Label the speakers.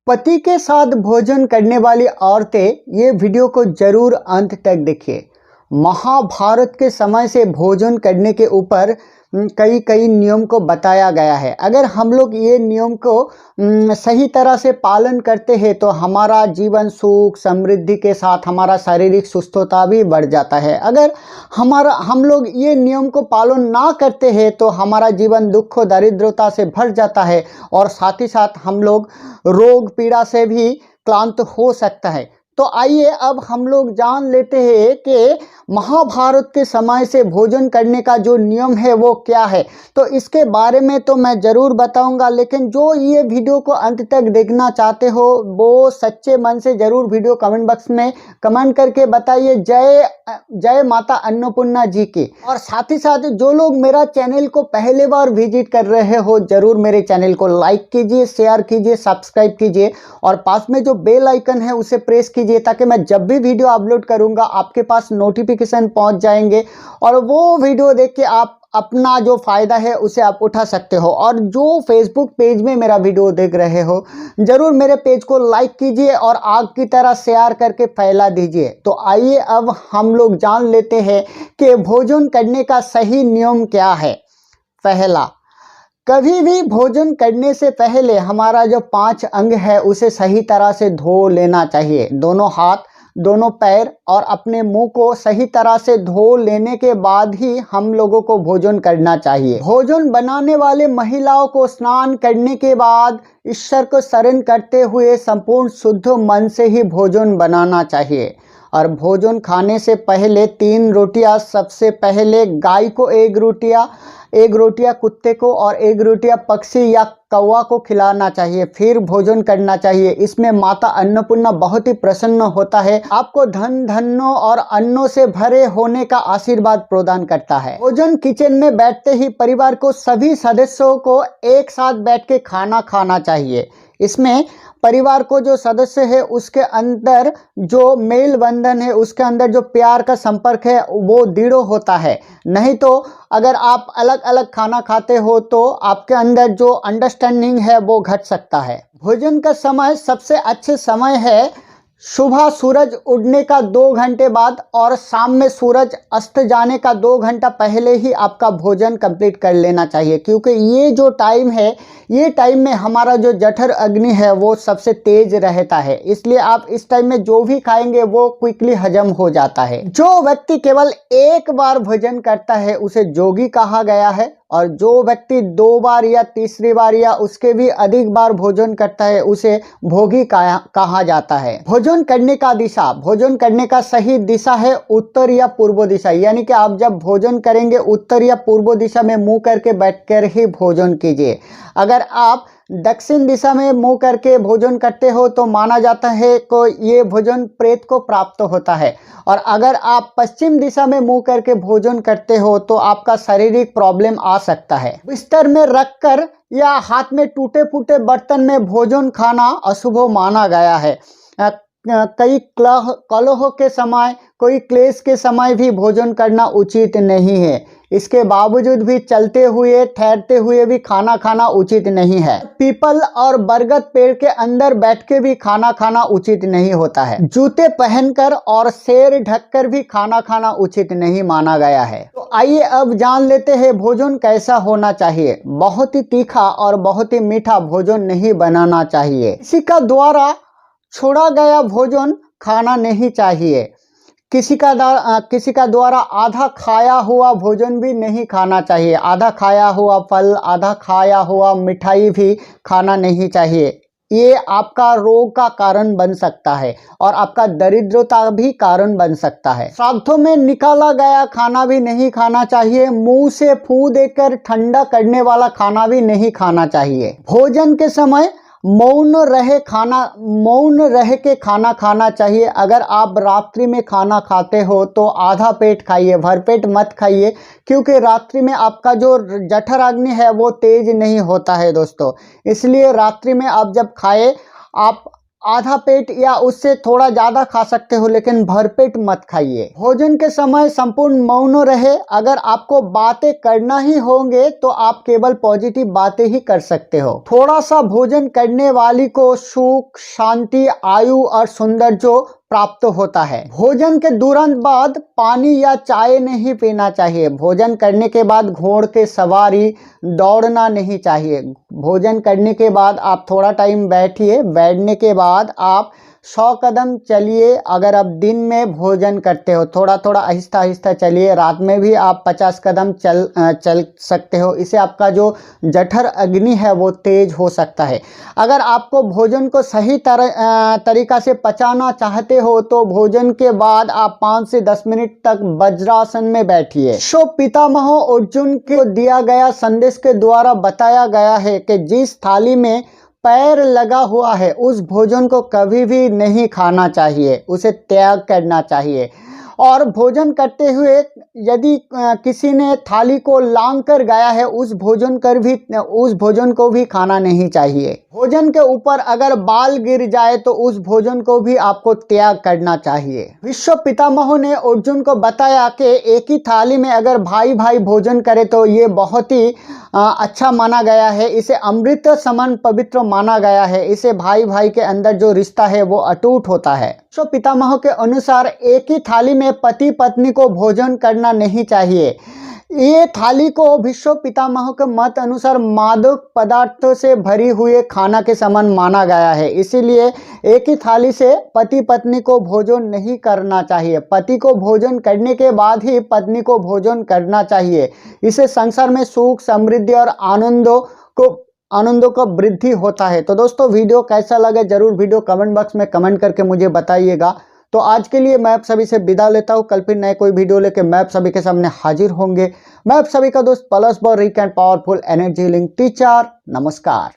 Speaker 1: पति के साथ भोजन करने वाली औरतें ये वीडियो को जरूर अंत तक देखिए। महाभारत के समय से भोजन करने के ऊपर कई कई नियम को बताया गया है। अगर हम लोग ये नियम को सही तरह से पालन करते हैं तो हमारा जीवन सुख समृद्धि के साथ हमारा शारीरिक सुस्थता भी बढ़ जाता है। अगर हम लोग ये नियम को पालन ना करते हैं तो हमारा जीवन दुख और दरिद्रता से भर जाता है और साथ ही साथ हम लोग रोग पीड़ा से भी क्लांत हो सकता है। तो आइए अब हम लोग जान लेते हैं कि महाभारत के समय से भोजन करने का जो नियम है वो क्या है। तो इसके बारे में तो मैं ज़रूर बताऊंगा, लेकिन जो ये वीडियो को अंत तक देखना चाहते हो वो सच्चे मन से ज़रूर वीडियो कमेंट बॉक्स में कमेंट करके बताइए जय जय माता अन्नपूर्णा जी की। और साथ ही साथ जो लोग मेरा चैनल को पहले बार विजिट कर रहे हो ज़रूर मेरे चैनल को लाइक कीजिए, शेयर कीजिए, सब्सक्राइब कीजिए और पास में जो बेल आइकन है उसे प्रेस कीजिए ताकि मैं जब भी वीडियो अपलोड करूंगा आपके पास नोटिफिकेशन पहुंच जाएंगे और वो वीडियो देख के आप अपना जो फ़ायदा है उसे आप उठा सकते हो। और जो फेसबुक पेज में मेरा वीडियो देख रहे हो ज़रूर मेरे पेज को लाइक कीजिए और आग की तरह शेयर करके फैला दीजिए। तो आइए अब हम लोग जान लेते हैं कि भोजन करने का सही नियम क्या है। पहला, कभी भी भोजन करने से पहले हमारा जो 5 अंग है उसे सही तरह से धो लेना चाहिए। दोनों हाथ, दोनों पैर और अपने मुंह को सही तरह से धो लेने के बाद ही हम लोगों को भोजन करना चाहिए। भोजन बनाने वाले महिलाओं को स्नान करने के बाद ईश्वर को शरण करते हुए संपूर्ण शुद्ध मन से ही भोजन बनाना चाहिए। और भोजन खाने से पहले 3 रोटियां, सबसे पहले गाय को 1 रोटियां कुत्ते को और 1 रोटियां पक्षी या कौवा को खिलाना चाहिए, फिर भोजन करना चाहिए। इसमें माता अन्नपूर्णा बहुत ही प्रसन्न होता है, आपको धन धन्यों और अन्नों से भरे होने का आशीर्वाद प्रदान करता है। भोजन किचन में बैठते ही परिवार को सभी सदस्यों को एक साथ बैठ के खाना खाना चाहिए। इसमें परिवार को जो सदस्य है उसके अंदर जो मेल बंधन है, उसके अंदर जो प्यार का संपर्क है वो दृढ़ होता है। नहीं तो अगर आप अलग अलग खाना खाते हो तो आपके अंदर जो अंडरस्टैंडिंग है वो घट सकता है। भोजन का समय सबसे अच्छे समय है सुबह सूरज उगने का 2 घंटे बाद और शाम में सूरज अस्त जाने का 2 घंटा पहले ही आपका भोजन कंप्लीट कर लेना चाहिए, क्योंकि ये जो टाइम है ये टाइम में हमारा जो जठर अग्नि है वो सबसे तेज रहता है। इसलिए आप इस टाइम में जो भी खाएंगे वो क्विकली हजम हो जाता है। जो व्यक्ति केवल एक बार भोजन करता है उसे जोगी कहा गया है और जो व्यक्ति 2 बार या तीसरी बार या उसके भी अधिक बार भोजन करता है उसे भोगी कहा जाता है। भोजन करने का दिशा, भोजन करने का सही दिशा है उत्तर या पूर्व दिशा, यानी कि आप जब भोजन करेंगे उत्तर या पूर्व दिशा में मुंह करके बैठकर ही भोजन कीजिए। अगर आप दक्षिण दिशा में मुंह करके भोजन करते हो तो माना जाता है कि ये भोजन प्रेत को प्राप्त होता है, और अगर आप पश्चिम दिशा में मुंह करके भोजन करते हो तो आपका शारीरिक प्रॉब्लम आ सकता है। बिस्तर में रखकर या हाथ में टूटे फूटे बर्तन में भोजन खाना अशुभ माना गया है। कई कलह के समय, कोई क्लेश के समय भी भोजन करना उचित नहीं है। इसके बावजूद भी चलते हुए ठहरते हुए भी खाना खाना उचित नहीं है। पीपल और बरगद पेड़ के अंदर बैठ के भी खाना खाना उचित नहीं होता है। जूते पहनकर और सिर ढककर भी खाना खाना उचित नहीं माना गया है। तो आइए अब जान लेते हैं भोजन कैसा होना चाहिए। बहुत ही तीखा और बहुत ही मीठा भोजन नहीं बनाना चाहिए। किसी का छोड़ा गया भोजन खाना नहीं चाहिए। किसी का द्वारा आधा खाया हुआ भोजन भी नहीं खाना चाहिए। आधा खाया हुआ फल, आधा खाया हुआ मिठाई भी खाना नहीं चाहिए। ये आपका रोग का कारण बन सकता है और आपका दरिद्रता भी कारण बन सकता है। श्राद्धों में निकाला गया खाना भी नहीं खाना चाहिए। मुंह से फूंक देकर ठंडा करने वाला खाना भी नहीं खाना चाहिए। भोजन के समय मौन रह के खाना खाना चाहिए। अगर आप रात्रि में खाना खाते हो तो आधा पेट खाइए, भरपेट मत खाइए, क्योंकि रात्रि में आपका जो जठर अग्नि है वो तेज नहीं होता है दोस्तों। इसलिए रात्रि में आप जब खाए आप आधा पेट या उससे थोड़ा ज़्यादा खा सकते हो, लेकिन भरपेट मत खाइए। भोजन के समय संपूर्ण मौन रहे। अगर आपको बातें करना ही होंगे तो आप केवल पॉजिटिव बातें ही कर सकते हो। थोड़ा सा भोजन करने वाली को सुख, शांति, आयु और सौंदर्य प्राप्त होता है। भोजन के तुरंत बाद पानी या चाय नहीं पीना चाहिए। भोजन करने के बाद घोड़े की सवारी, दौड़ना नहीं चाहिए। भोजन करने के बाद आप थोड़ा टाइम बैठिए। बैठने के बाद आप 100 कदम चलिए। अगर आप दिन में भोजन करते हो थोड़ा थोड़ा आहिस्ता आहिस्ता चलिए। रात में भी आप 50 कदम चल सकते हो। इससे आपका जो जठर अग्नि है वो तेज हो सकता है। अगर आपको भोजन को सही तरीका से पचाना चाहते हो तो भोजन के बाद आप 5 से 10 मिनट तक वज्रासन में बैठिए। पितामह अर्जुन को दिया गया संदेश के द्वारा बताया गया है कि जिस थाली में पैर लगा हुआ है उस भोजन को कभी भी नहीं खाना चाहिए, उसे त्याग करना चाहिए। और भोजन करते हुए यदि किसी ने थाली को लांग कर गया है उस भोजन को भी खाना नहीं चाहिए। भोजन के ऊपर अगर बाल गिर जाए तो उस भोजन को भी आपको त्याग करना चाहिए। विश्व पितामह ने अर्जुन को बताया कि एक ही थाली में अगर भाई भाई भोजन करे तो ये बहुत ही अच्छा माना गया है। इसे अमृत समान पवित्र माना गया है। इसे भाई भाई के अंदर जो रिश्ता है वो अटूट होता है। विश्व पितामह के अनुसार एक ही थाली में पति पत्नी को भोजन करना नहीं चाहिए। ये थाली को विश्व पितामह के मत अनुसार मादक पदार्थों से भरी हुए खाना के समान माना गया है। इसीलिए एक ही थाली से पति पत्नी को भोजन नहीं करना चाहिए। पति को भोजन करने के बाद ही पत्नी को भोजन करना चाहिए। इससे संसार में सुख, समृद्धि और आनंदों का वृद्धि होता है। तो दोस्तों वीडियो कैसा लगा जरूर वीडियो कमेंट बॉक्स में कमेंट करके मुझे बताइएगा। तो आज के लिए मैं आप सभी से विदा लेता हूँ। कल फिर नए कोई वीडियो लेके मैं आप सभी के सामने हाजिर होंगे। मैं आप सभी का दोस्त plus boy Rick and powerful energy link teacher. नमस्कार।